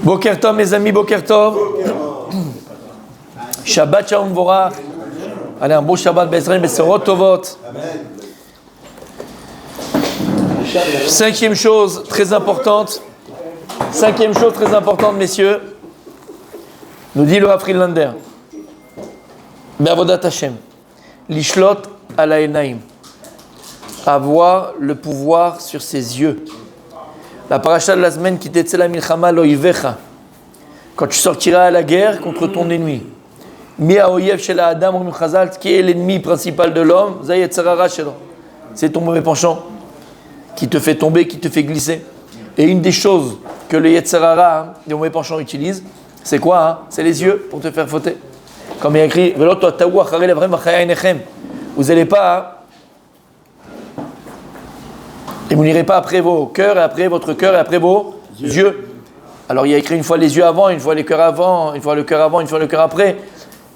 Boker Tov, mes amis, Boker Tov. Shabbat Shalom Vorach. Allez, un beau Shabbat, Bezraim, Besorot Tovot. Cinquième chose très importante, messieurs, nous dit le Hafrilander. Be'avodat Hashem. Lishlot ala enaim. Avoir le pouvoir sur ses yeux. La paracha de la semaine qui était la milchama lo'ivecha. Quand tu sortiras à la guerre contre ton ennemi. Mi ha'oyev shel ha'adam omrim chazal, qui est l'ennemi principal de l'homme, zayet tzarara shelo. C'est ton mauvais penchant qui te fait tomber, qui te fait glisser. Et une des choses que le Yetzirara, les mauvais penchants utilisent, c'est quoi? C'est les yeux pour te faire fauter. Comme il y a écrit, vous n'allez pas, et vous n'irez pas après vos cœurs, et après votre cœur, et après vos yeux. Alors il y a écrit une fois les yeux avant, une fois les cœurs avant, une fois le cœur avant, une fois le cœur après.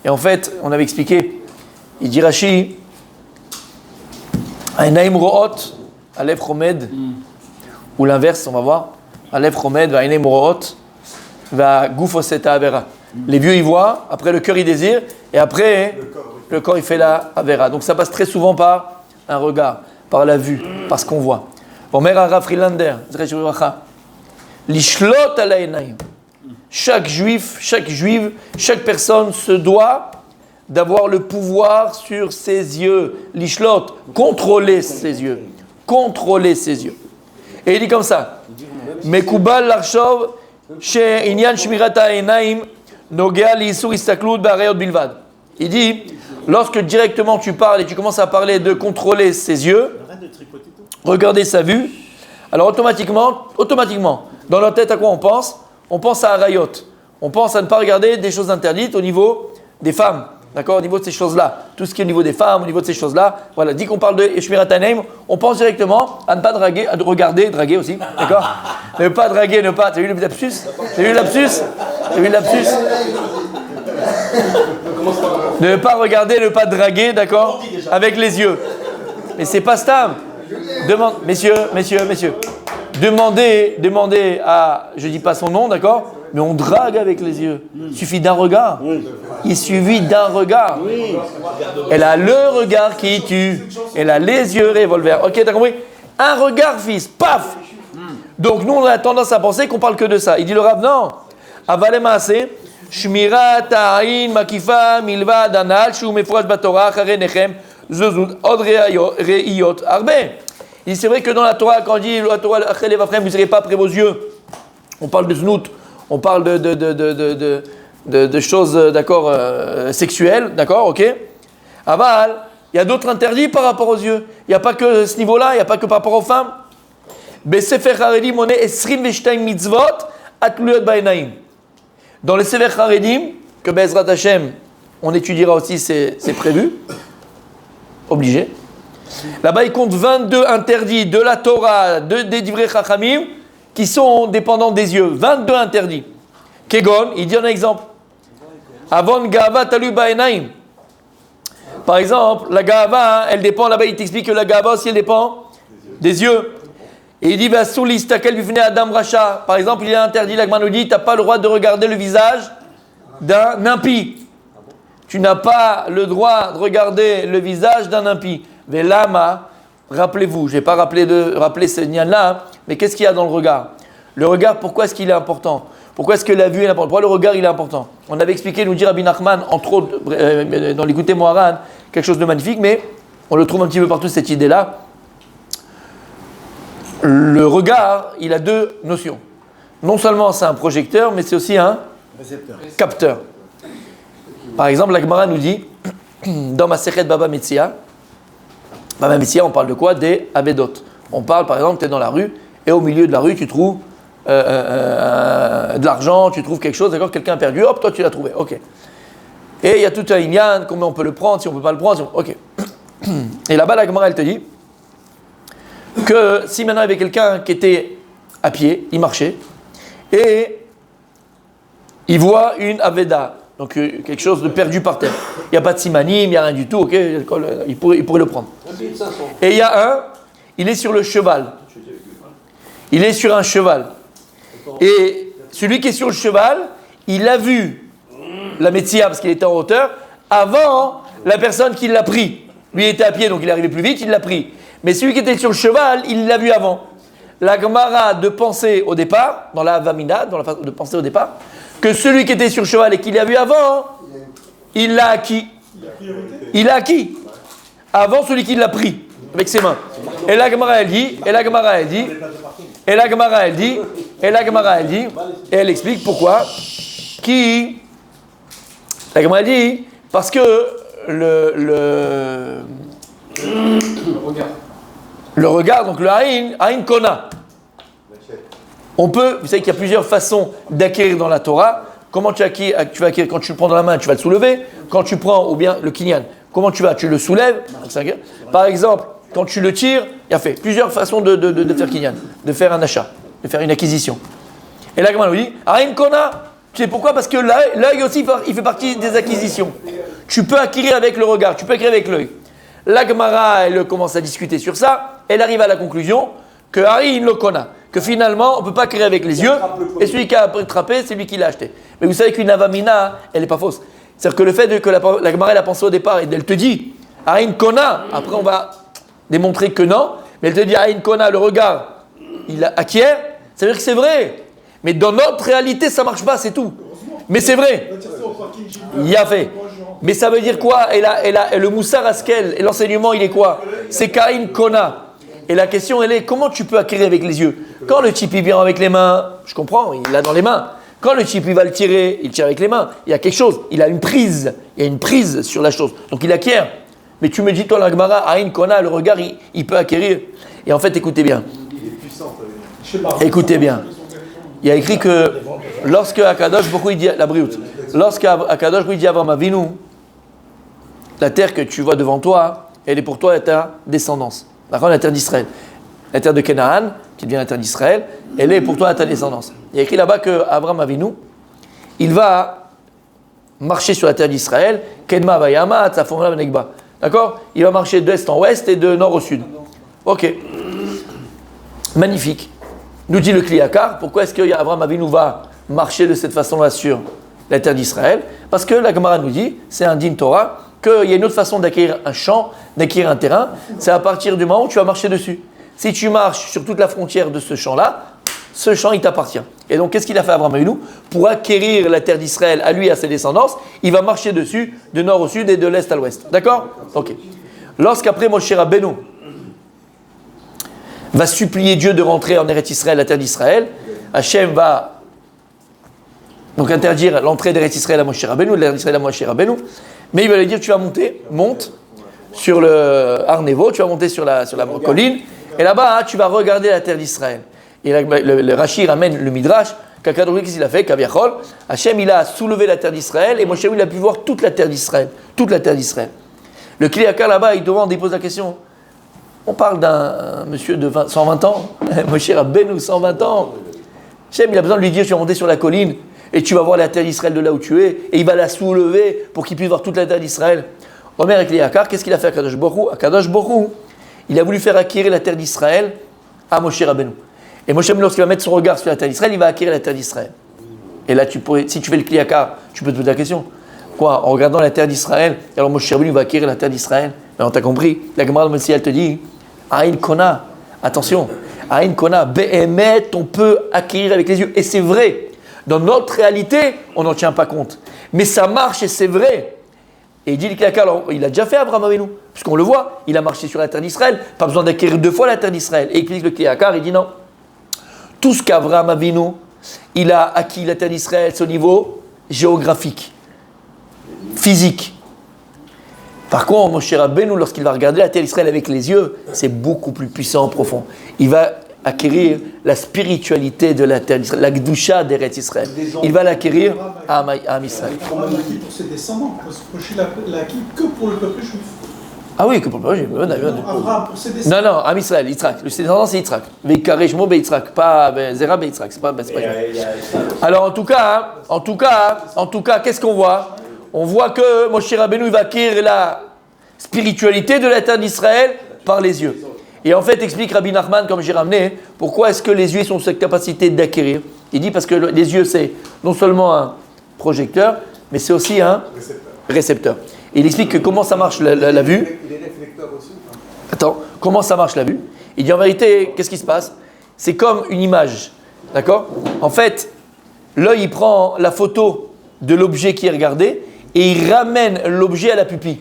Et en fait, on avait expliqué, il dit Rashi, Ainaim ro'ot, Alev chomed, ou l'inverse, on va voir. Alev chomed, va ainaim ro'ot, va goufoseta avera. Les vieux, ils voient, après le cœur, il désire, et après, le corps, il fait la avera. Donc ça passe très souvent par un regard, par la vue, par ce qu'on voit. Omer Harav Frilander, Lishlot ala enaim. Chaque juif, chaque juive, chaque personne se doit d'avoir le pouvoir sur ses yeux. Lishlot, contrôler ses yeux. Contrôler ses yeux. Et il dit comme ça. Mekubal larshov she inyan shmirat ha'enaim nogea li'isur istaklut ba'arayot bilvad. Il dit, lorsque directement tu parles et tu commences à parler de contrôler ses yeux, regarder sa vue, alors automatiquement, dans notre tête à quoi on pense? On pense à Arayot. On pense à ne pas regarder des choses interdites au niveau des femmes. D'accord? Au niveau de ces choses-là. Tout ce qui est au niveau des femmes, au niveau de ces choses-là. Voilà. Dès qu'on parle de Shmirat Ha'enaim, on pense directement à ne pas draguer, à regarder, draguer aussi. D'accord? Ne pas draguer, ne pas. T'as vu le lapsus? Ne pas regarder, ne pas draguer, d'accord? Avec les yeux. Mais c'est pas stable. Messieurs. Demandez à, je dis pas son nom, d'accord? Mais on drague avec les yeux. Il suffit d'un regard. Il suffit d'un regard. Elle a le regard qui tue. Elle a les yeux revolver. Ok, t'as compris? Un regard, fils. Paf! Donc nous, on a tendance à penser qu'on parle que de ça. Il dit le Rav, non. Avale maaseh. Shmirat ha'ain makifa milvad anal shu mefurash batorah acharei nechem zozut od re'iyot arbe. Il dit c'est vrai que dans la Torah, quand on dit la Torah acharei levavchem, vous ne serez pas après vos yeux. On parle de znout. On parle de choses, d'accord, sexuelles, d'accord, ok. Aval, il y a d'autres interdits par rapport aux yeux. Il n'y a pas que ce niveau-là, il n'y a pas que par rapport aux femmes. Besefer Haredim, on est esrim veshtaim mitzvot atluyot ba'enaim. Dans les Sefer Haredim, que Bezrat Hashem, on étudiera aussi, c'est prévu, obligé. Là-bas, il compte 22 interdits de la Torah, des Divrei Chachamim, qui sont dépendants des yeux. 22 interdits. Kegon, il dit un exemple. Avon gava talu ba'enaim. Par exemple, la gava, elle dépend, là-bas il t'explique que la gava aussi, elle dépend des yeux. Et il dit, vassoul istakel bifnei adam racha. Par exemple, il est interdit, la Gemara nous dit, tu n'as pas le droit de regarder le visage d'un impie. Tu n'as pas le droit de regarder le visage d'un impie. Velama, rappelez-vous, je ne vais pas rappeler ce nian-là, hein, mais qu'est-ce qu'il y a dans le regard? Le regard, pourquoi est-ce qu'il est important? Pourquoi est-ce que la vue est importante? Pourquoi le regard il est important? On avait expliqué, nous dit Rabbi Nachman, entre autres, dans l'écouté Moharan, quelque chose de magnifique, mais on le trouve un petit peu partout, cette idée-là. Le regard, il a deux notions. Non seulement c'est un projecteur, mais c'est aussi un capteur. Par exemple, la Gemara nous dit, dans Masechet Baba Metzia, on parle de quoi? Des avedot. On parle, par exemple, tu es dans la rue, et au milieu de la rue, tu trouves de l'argent, tu trouves quelque chose, d'accord? Quelqu'un a perdu, hop, toi tu l'as trouvé, ok. Et il y a tout un inyan, combien on peut le prendre, si on ne peut pas le prendre, ok. Et là-bas, la Gemara, elle te dit que si maintenant il y avait quelqu'un qui était à pied, il marchait, et il voit une aveda, donc quelque chose de perdu par terre. Il n'y a pas de simanim, il n'y a rien du tout, ok, il pourrait le prendre. Et il y a un, il est sur le cheval. Il est sur un cheval. Et celui qui est sur le cheval, il a vu la Metsia parce qu'il était en hauteur avant la personne qui l'a pris. Lui il était à pied donc il est arrivé plus vite, il l'a pris. Mais celui qui était sur le cheval, il l'a vu avant. La Gemara de penser au départ, dans la Vamina, dans la façon de penser au départ, que celui qui était sur le cheval et qui l'a vu avant, il l'a acquis. Il l'a acquis. Avant celui qui l'a pris avec ses mains. Et la Gemara elle dit, et la Gemara elle dit, et la Gemara elle dit, et la Gemara elle dit, et elle explique pourquoi. La Gemara dit, parce que le regard, donc le Aïn Kona. On peut, vous savez qu'il y a plusieurs façons d'acquérir dans la Torah. Comment tu vas acquérir quand tu le prends dans la main, tu vas le soulever. Quand tu prends, ou bien le kinyan, comment tu le soulèves. Par exemple, quand tu le tires, il y a fait plusieurs façons de faire kinyan, de faire un achat, de faire une acquisition. Et là, comment on dit Aïn Kona. Tu sais pourquoi? Parce que l'œil aussi, il fait partie des acquisitions. Tu peux acquérir avec le regard, tu peux acquérir avec l'œil. La Gemara, elle commence à discuter sur ça. Elle arrive à la conclusion que Hari le Kona, que finalement, on ne peut pas acquérir avec les yeux. Et celui qui a attrapé, c'est lui qui l'a acheté. Mais vous savez qu'une avamina, elle n'est pas fausse. C'est-à-dire que le fait que la Gemara, elle a pensé au départ et elle te dit Hari Kona, après on va démontrer que non. Mais elle te dit Hari Kona, le regard, il acquiert. Ça veut dire que c'est vrai. Mais dans notre réalité, ça ne marche pas, c'est tout. Mais c'est vrai. Il y a fait. Mais ça veut dire quoi? Et le Moussar Askel, et l'enseignement, il est quoi? C'est Kain Kona. Et la question, elle est, comment tu peux acquérir avec les yeux? Quand le type, il vient avec les mains, je comprends, il l'a dans les mains. Quand le type, il va le tirer, il tire avec les mains. Il y a quelque chose, il a une prise. Il y a une prise sur la chose. Donc il acquiert. Mais tu me dis, toi, la Gemara, Aïn Kona, le regard, il peut acquérir. Et en fait, écoutez bien. Écoutez bien. Il y a écrit que lorsque Akadosh Baruch Hu il dit la brioute, lorsque Akadosh Baruch Hu dit à Avraham Avinu, la terre que tu vois devant toi, elle est pour toi ta descendance. D'accord, la terre d'Israël, la terre de Canaan, qui devient la terre d'Israël, elle est pour toi ta descendance. Il y a écrit là-bas que Avraham Avinu, il va marcher sur la terre d'Israël, Kedma Vayama, Tzafon Venegba. D'accord, il va marcher d'est en ouest et de nord au sud. Ok, magnifique. Nous dit le Kliakar, pourquoi est-ce qu'Avraham Avinu va marcher de cette façon-là sur la terre d'Israël? Parce que la Gemara nous dit, c'est un din Torah, qu'il y a une autre façon d'acquérir un champ, d'acquérir un terrain, c'est à partir du moment où tu vas marcher dessus. Si tu marches sur toute la frontière de ce champ-là, ce champ, il t'appartient. Et donc, qu'est-ce qu'il a fait Avraham Avinu? Pour acquérir la terre d'Israël à lui et à ses descendances, il va marcher dessus de nord au sud et de l'est à l'ouest. D'accord? Ok. Lorsqu'après Moshe Rabbeinu va supplier Dieu de rentrer en Eretz Israël, la terre d'Israël, Hachem va donc interdire l'entrée d'Eretz Israël à Moshe Rabbeinu, de l'Eretz Israël à Moshe Rabbeinu, mais il va lui dire, tu vas monte sur le Har Nevo, tu vas monter sur la colline, et là-bas, tu vas regarder la terre d'Israël. Et le Rashi ramène le Midrash, qu'est-ce qu'il a fait? Kaviachol, Hachem, il a soulevé la terre d'Israël, et Moshe, il a pu voir toute la terre d'Israël, toute la terre d'Israël. Le Kliakar là-bas, il demande, il pose la question. On parle d'un monsieur de 120 ans, Moshe Rabbeinu, 120 ans. Hachem, il a besoin de lui dire, tu vas monter sur la colline et tu vas voir la terre d'Israël de là où tu es, et il va la soulever pour qu'il puisse voir toute la terre d'Israël. Omer et Kliakar, qu'est-ce qu'il a fait à Kadosh Baruch Hu? À Kadosh Baruch Hu, il a voulu faire acquérir la terre d'Israël à Moshe Rabbeinu. Et Moshe Rabbeinu, lorsqu'il va mettre son regard sur la terre d'Israël, il va acquérir la terre d'Israël. Et là, si tu fais le Kliakar, tu peux te poser la question. Quoi? En regardant la terre d'Israël, alors Moshe Rabbeinu va acquérir la terre d'Israël. Mais on t'a compris? La Gemara de Messie, elle te dit, Aïn Kona, attention, Aïn Kona, Behemet, on peut acquérir avec les yeux. Et c'est vrai. Dans notre réalité, on n'en tient pas compte. Mais ça marche et c'est vrai. Et il dit le Kliakar, il a déjà fait Avraham Avinu, puisqu'on le voit, il a marché sur la terre d'Israël, pas besoin d'acquérir 2 fois la terre d'Israël. Et il explique le Kliakar, il dit non. Tout ce qu'Avraham Avinu, il a acquis la terre d'Israël, c'est au niveau géographique, physique. Par contre, Moshe Rabbeinu, lorsqu'il va regarder la terre d'Israël avec les yeux, c'est beaucoup plus puissant, profond. Il va acquérir la spiritualité de la terre d'Israël, la Gdusha d'Eretz Israël. Il va l'acquérir à Israël. Il a acquis pour ses descendants, parce que Moshe l'a acquis que pour le peuple juif. Ah oui, que pour le peuple juif. Abraham pour ses descendants. Non, Am Israël, Yitzhak. Le descendant, c'est Yitzhak. Veikare Shmo be Yitzhak, pas Zera be Yitzhak. C'est pas Alors en tout cas, qu'est-ce qu'on voit? On voit que Moshe Rabbeinu, il va acquérir la spiritualité de la terre d'Israël par les yeux. Et en fait, explique Rabbi Nachman, comme j'ai ramené, pourquoi est-ce que les yeux sont cette capacité d'acquérir. Il dit parce que les yeux, c'est non seulement un projecteur, mais c'est aussi un récepteur. Et il explique que comment ça marche la vue. Il est réflecteur aussi. Attends, comment ça marche la vue? Il dit en vérité, qu'est-ce qui se passe? C'est comme une image, d'accord? En fait, l'œil, il prend la photo de l'objet qui est regardé et il ramène l'objet à la pupille.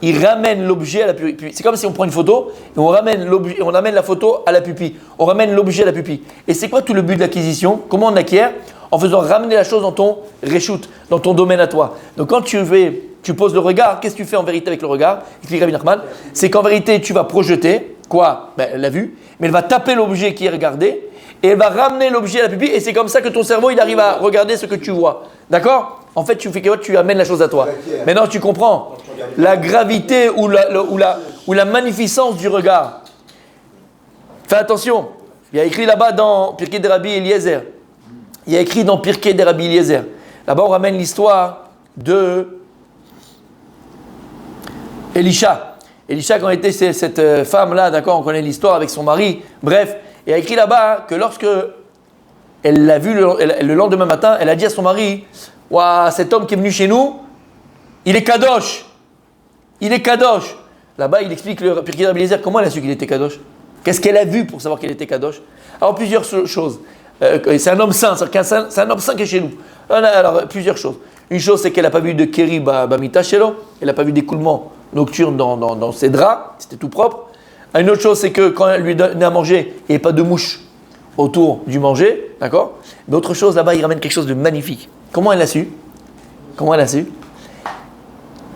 Il ramène l'objet à la pupille. C'est comme si on prend une photo et on ramène la photo à la pupille. On ramène l'objet à la pupille. Et c'est quoi tout le but de l'acquisition? Comment on acquiert? En faisant ramener la chose dans ton reshoot, dans ton domaine à toi. Donc quand tu poses le regard, qu'est-ce que tu fais en vérité avec le regard? Explique Rabbi Nachman. C'est qu'en vérité, tu vas projeter, quoi? La vue, mais elle va taper l'objet qui est regardé et elle va ramener l'objet à la pupille et c'est comme ça que ton cerveau, il arrive à regarder ce que tu vois. D'accord? En fait, tu fais que tu amènes la chose à toi. Maintenant, tu comprends la gravité ou la magnificence du regard. Fais attention. Il y a écrit là-bas dans Pirkei de Rabbi Eliezer. Il y a écrit dans Pirkei de Rabbi Eliezer. Là-bas, on ramène l'histoire de Elisha. Elisha, quand était cette femme-là, d'accord, on connaît l'histoire avec son mari. Bref, il y a écrit là-bas que lorsque elle l'a vu le lendemain matin, elle a dit à son mari, « Waouh, cet homme qui est venu chez nous, il est kadosh. Il est kadosh. » Là-bas, il explique le Pirkei de Rabbi Eliezer comment elle a su qu'il était kadosh. Qu'est-ce qu'elle a vu pour savoir qu'il était kadosh? Alors, plusieurs choses. C'est un homme saint, c'est un homme saint qui est chez nous. Alors, plusieurs choses. Une chose, c'est qu'elle n'a pas vu de keri bamita shelo, elle n'a pas vu d'écoulement nocturne dans ses draps, c'était tout propre. Une autre chose, c'est que quand elle lui donnait à manger, il n'y avait pas de mouches autour du manger, d'accord? Mais autre chose, là-bas, il ramène quelque chose de magnifique. Comment elle l'a su?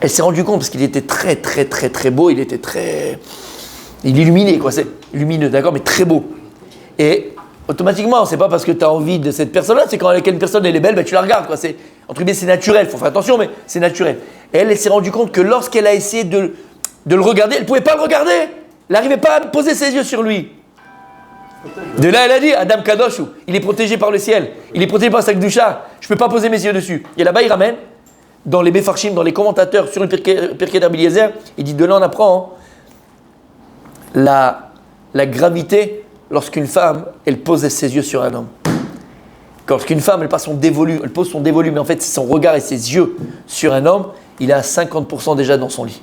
Elle s'est rendue compte parce qu'il était très, très, très, très beau, il illuminait, quoi, c'est lumineux, d'accord, mais très beau. Et automatiquement, c'est pas parce que tu as envie de cette personne-là, c'est quand une personne elle est belle, ben, tu la regardes, quoi. C'est, entre guillemets, c'est naturel, il faut faire attention, mais c'est naturel. Et elle s'est rendue compte que lorsqu'elle a essayé de le regarder, elle ne pouvait pas le regarder. Elle n'arrivait pas à poser ses yeux sur lui. De là, elle a dit, Adam Kadosh, il est protégé par le ciel, il est protégé par sa Kedusha, je ne peux pas poser mes yeux dessus. Et là-bas, il ramène, dans les Mefarshim, dans les commentateurs sur le Pirkei de Rabbi Eliezer, il dit, de là, on apprend la gravité lorsqu'une femme, elle pose ses yeux sur un homme. Lorsqu'une femme, elle pose son dévolu, mais en fait, son regard et ses yeux sur un homme, il est à 50% déjà dans son lit.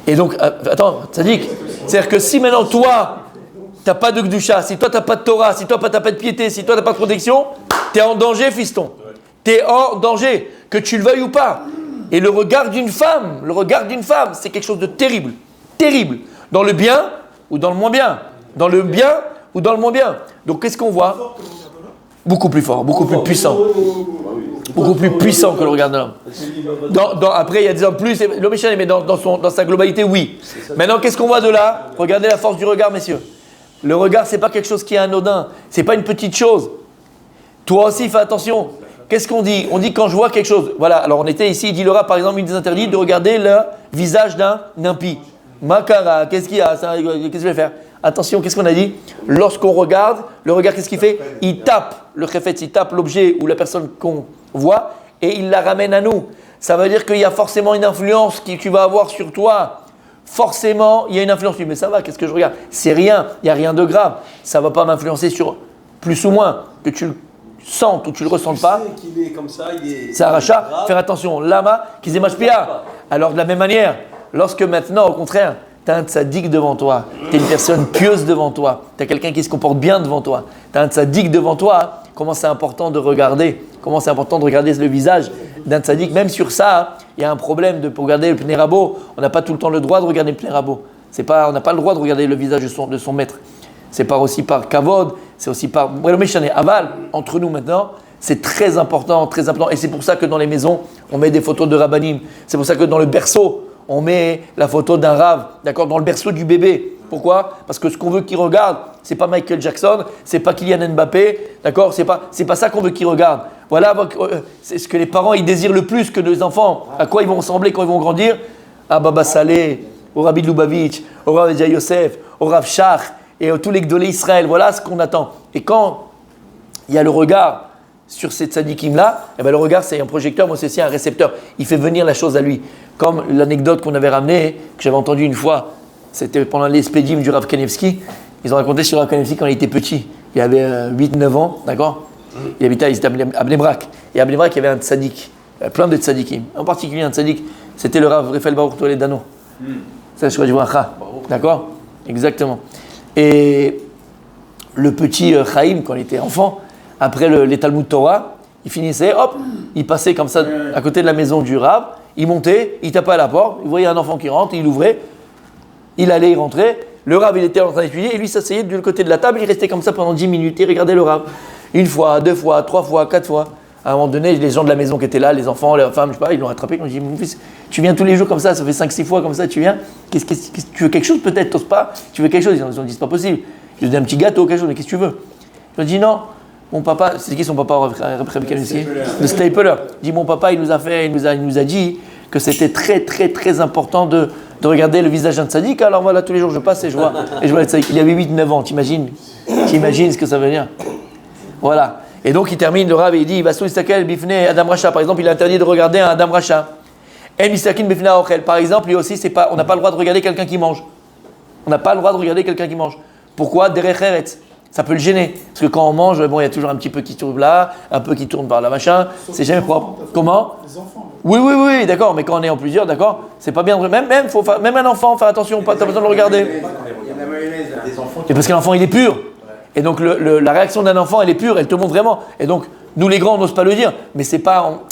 Et donc, attends, Tzadik, c'est-à-dire que si maintenant toi, tu n'as pas de Gdusha, si toi tu n'as pas de Torah, si toi tu n'as pas de piété, si toi tu n'as pas de protection, tu es en danger, fiston. Tu es en danger, que tu le veuilles ou pas. Et le regard d'une femme, c'est quelque chose de terrible. Terrible. Dans le bien ou dans le moins bien. Dans le bien ou dans le moins bien. Donc qu'est-ce qu'on voit? Beaucoup plus fort, beaucoup plus puissant. Beaucoup plus puissant que le regard de l'homme. Après, il y a des hommes plus, l'homme est chané, mais dans sa globalité, oui. Maintenant, qu'est-ce qu'on voit de là? Regardez la force du regard, messieurs. Le regard, c'est pas quelque chose qui est anodin. C'est pas une petite chose. Toi aussi, fais attention. Qu'est-ce qu'on dit? On dit quand je vois quelque chose. Voilà, alors on était ici, il dit le rab, par exemple, il nous interdit de regarder le visage d'un impie. Makara, qu'est-ce qu'il y a? Qu'est-ce que je vais faire? Attention, qu'est-ce qu'on a dit? Lorsqu'on regarde, le regard, qu'est-ce qu'il fait? Il tape le chefetz, il tape l'objet ou la personne qu'on voit et il la ramène à nous. Ça veut dire qu'il y a forcément une influence que tu vas avoir sur toi. Forcément, il y a une influence. Mais ça va, qu'est-ce que je regarde? C'est rien, il n'y a rien de grave. Ça ne va pas m'influencer sur plus ou moins, que tu le sentes ou tu ne le ressentes pas. Qu'il est comme ça, c'est un rachat. Faire attention. Lama, qui zémachpia. Alors de la même manière, lorsque maintenant, au contraire, tu as un tzaddik devant toi, tu es une personne pieuse devant toi, tu as quelqu'un qui se comporte bien devant toi, tu as un tzaddik devant toi, comment c'est important de regarder, le visage d'un tzaddik. Même sur ça, il y a un problème pour regarder le Pnei Rabo. On n'a pas tout le temps le droit de regarder le Pnei Rabo. On n'a pas le droit de regarder le visage de son maître. C'est pas aussi par kavod, c'est aussi par aval. Entre nous maintenant, c'est très important, très important. Et c'est pour ça que dans les maisons, on met des photos de rabbanim. C'est pour ça que dans le berceau, on met la photo d'un rave, d'accord, dans le berceau du bébé. Pourquoi? Parce que ce qu'on veut qu'il regarde, c'est pas Michael Jackson, c'est pas Kylian Mbappé, d'accord, c'est pas ça qu'on veut qu'il regarde. Voilà, c'est ce que les parents ils désirent le plus que les enfants. À quoi ils vont ressembler quand ils vont grandir? À Baba Saleh, au Rabbi de Lubavitch, au Rav Edia Yosef, au Rav Shach et à tous les Gdolé Israël. Voilà ce qu'on attend. Et quand il y a le regard sur ces tzadikim-là, eh ben le regard c'est un projecteur, moi c'est aussi un récepteur. Il fait venir la chose à lui. Comme l'anecdote qu'on avait ramenée, que j'avais entendue une fois, c'était pendant l'espédim du Rav Kanevski. Ils ont raconté sur Rav Kanevski quand il était petit. il avait 8-9 ans, d'accord. Il habitait à Bnei Brak. Et à Bnei Brak, il y avait un tzaddik, plein de tzaddikim. En particulier un tzaddik, c'était le Rav Raphaël Baruch Toledano. Ça, je crois que je vois un d'accord. Exactement. Et le petit Chaim, quand il était enfant, après les Talmud Torah, il finissait, hop, il passait comme ça à côté de la maison du Rav, il montait, il tapait à la porte, il voyait un enfant qui rentre, il ouvrait, il allait, il rentrait, le Rav il était en train d'étudier, et lui s'asseyait du côté de la table, il restait comme ça pendant 10 minutes, il regardait le Rav. Une fois, 2 fois, 3 fois, 4 fois. À un moment donné, les gens de la maison qui étaient là, les enfants, les femmes, je sais pas, ils l'ont rattrapé, ils ont dit, mon fils, tu viens tous les jours comme ça fait 5-6 fois comme ça, tu viens, tu veux quelque chose peut-être, t'oses pas, tu veux quelque chose, ils ont dit, c'est pas possible. Je lui ai dit un petit gâteau, quelque chose, mais qu'est-ce que tu veux? Je lui ai dit, non. Mon papa, c'est qui son papa le Stapler. Il dit mon papa, il nous a dit que c'était très très très important de regarder le visage d'un tzaddik. Alors voilà, tous les jours je passe et je vois le tzaddik. Il avait 8-9 ans, t'imagines ce que ça veut dire? Voilà. Et donc il termine le Rav et il dit Vassou Istakel Bifne Adam Racha. Par exemple, il est interdit de regarder un Adam Racha. En Isakin Bifne Aochel. Par exemple, lui aussi, on n'a pas le droit de regarder quelqu'un qui mange. On n'a pas le droit de regarder quelqu'un qui mange. Pourquoi? Derech Eretz. Ça peut le gêner. Parce que quand on mange, bon, il y a toujours un petit peu qui tourne là, un peu qui tourne par là, machin. C'est jamais propre. Comment? Les enfants. Oui, d'accord. Mais quand on est en plusieurs, d'accord, c'est pas bien. Même un enfant, faire attention, t'as besoin de le regarder. Il y a la mayonnaise, des enfants. Et parce que l'enfant, il est pur. Et donc, la réaction d'un enfant, elle est pure, elle te montre vraiment. Et donc, nous les grands, on n'ose pas le dire, mais c'est pas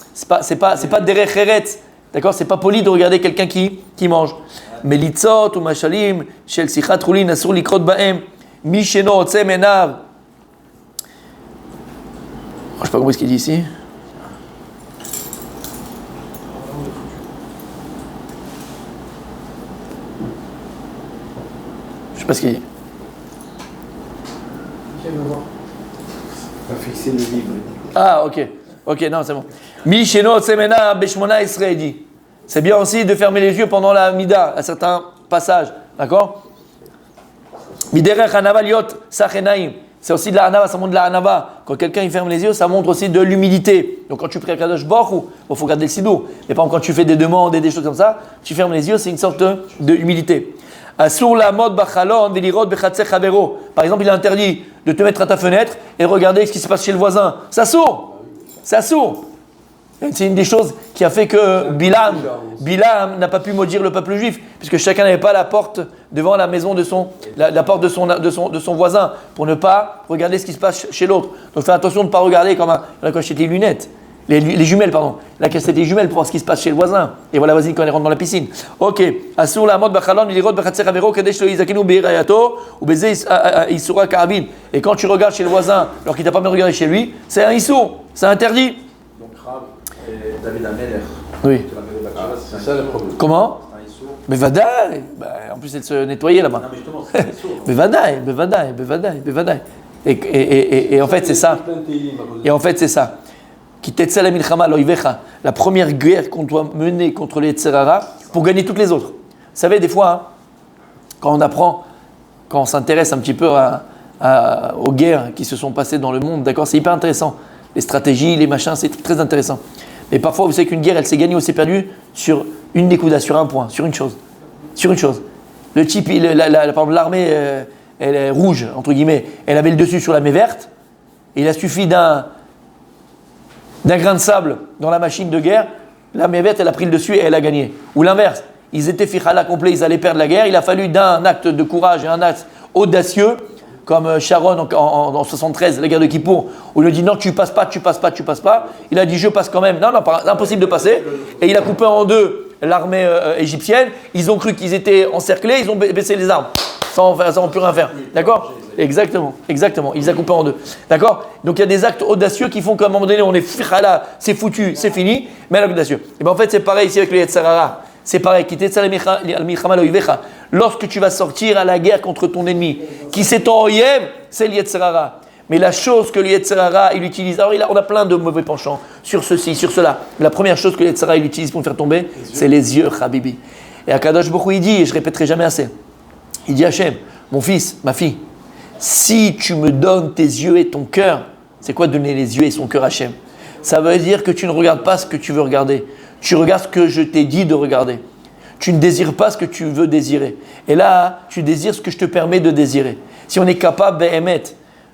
derech eretz. D'accord? C'est pas poli de regarder quelqu'un qui mange. Mais litzot ou mashalim, shel sichat rulin, asur likrot baem. Misheno otzem enav. Je sais pas compris ce qu'il dit ici. Je sais pas ce qu'il dit. On va fixer le livre. Ah, ok, non, c'est bon. Misheno otzem enav beshmona Israël dit. C'est bien aussi de fermer les yeux pendant la mida, à certains passages. D'accord? Miderech hanava liot sachenaim. C'est aussi de la hanava, ça montre de la hanava. Quand quelqu'un il ferme les yeux, ça montre aussi de l'humilité. Donc quand tu pries à Kadosh Baruch Hu, il faut garder le sidour. Mais par exemple, quand tu fais des demandes et des choses comme ça, tu fermes les yeux, c'est une sorte de humilité. Asur la mode bachalon velirot bechatzer chavero. Par exemple, il est interdit de te mettre à ta fenêtre et regarder ce qui se passe chez le voisin. Ça sourd. C'est une des choses qui a fait que Bilam n'a pas pu maudire le peuple juif, puisque chacun n'avait pas la porte devant la maison la porte de son voisin, pour ne pas regarder ce qui se passe chez l'autre. Donc fais attention de ne pas regarder comme il a acheté les lunettes, les jumelles, pardon. Il a acheté des jumelles pour voir ce qui se passe chez le voisin. Et voilà, vas-y, quand elle rentre dans la piscine. Ok. Asur la mode bachalon ilirot bechatzer chavero kadesh lo yizakinu beirayato ou beze isura ka'avin. Et quand tu regardes chez le voisin, alors qu'il t'a pas bien regardé chez lui, c'est un issour, c'est interdit. David Ameller. Oui. C'est ça le problème. Comment? C'est un issour. Mais vadaï. En plus, elle se nettoyait là-bas. Non, mais justement, c'est un issour. Mais vadaï. Et en fait, c'est ça. Et en fait, c'est ça. Kitetzel milchama loivecha. La première guerre qu'on doit mener contre les Yetzirah pour gagner toutes les autres. Vous savez, des fois, hein, quand on s'intéresse un petit peu aux guerres qui se sont passées dans le monde, d'accord, c'est hyper intéressant. Les stratégies, les machins, c'est très intéressant. Mais parfois, vous savez qu'une guerre, elle s'est gagnée ou s'est perdue sur une découda, sur un point, sur une chose. Le type, par exemple, l'armée elle est rouge, entre guillemets, elle avait le dessus sur la main verte. Et il a suffi d'un grain de sable dans la machine de guerre, la main verte, elle a pris le dessus et elle a gagné. Ou l'inverse, ils étaient fichala complet, ils allaient perdre la guerre. Il a fallu d'un acte de courage et un acte audacieux, comme Sharon en 73, la guerre de Kippour, où il a dit non, tu passes pas. Il a dit je passe quand même. Non, impossible de passer. Et il a coupé en deux l'armée égyptienne. Ils ont cru qu'ils étaient encerclés, ils ont baissé les armes, sans plus rien faire. D'accord? Exactement. Il les a coupés en deux. D'accord? Donc il y a des actes audacieux qui font qu'à un moment donné, on est fichala, c'est foutu, c'est fini, mais un acte audacieux. Et bien en fait, c'est pareil ici avec le Yetzirah. C'est pareil, lorsque tu vas sortir à la guerre contre ton ennemi, qui c'est ton oyem, c'est le Yetzirah. Mais la chose que le Yetzirah il utilise, alors on a plein de mauvais penchants sur ceci, sur cela. Mais la première chose que le Yetzirah il utilise pour me faire tomber, c'est les yeux, Habibi. Et Akadosh Baruch Hu il dit, et je répéterai jamais assez, il dit Hachem, mon fils, ma fille, si tu me donnes tes yeux et ton cœur, c'est quoi donner les yeux et son cœur à Hachem? Ça veut dire que tu ne regardes pas ce que tu veux regarder. Tu regardes ce que je t'ai dit de regarder. Tu ne désires pas ce que tu veux désirer. Et là, tu désires ce que je te permets de désirer. Si on est capable,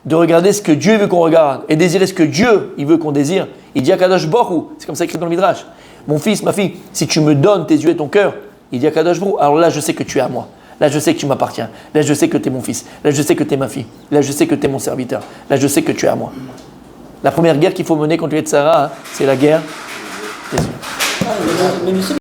de regarder ce que Dieu veut qu'on regarde et désirer ce que Dieu il veut qu'on désire. Il dit à Kadosh Baruch Hu, c'est comme ça écrit dans le Midrash. Mon fils, ma fille, si tu me donnes tes yeux et ton cœur, il dit à Kadosh Baruch Hu, alors là je sais que tu es à moi. Là je sais que tu m'appartiens. Là je sais que tu es mon fils. Là je sais que tu es ma fille. Là je sais que tu es mon serviteur. Là je sais que tu es à moi. La première guerre qu'il faut mener contre les Tzara, c'est la guerre des yeux.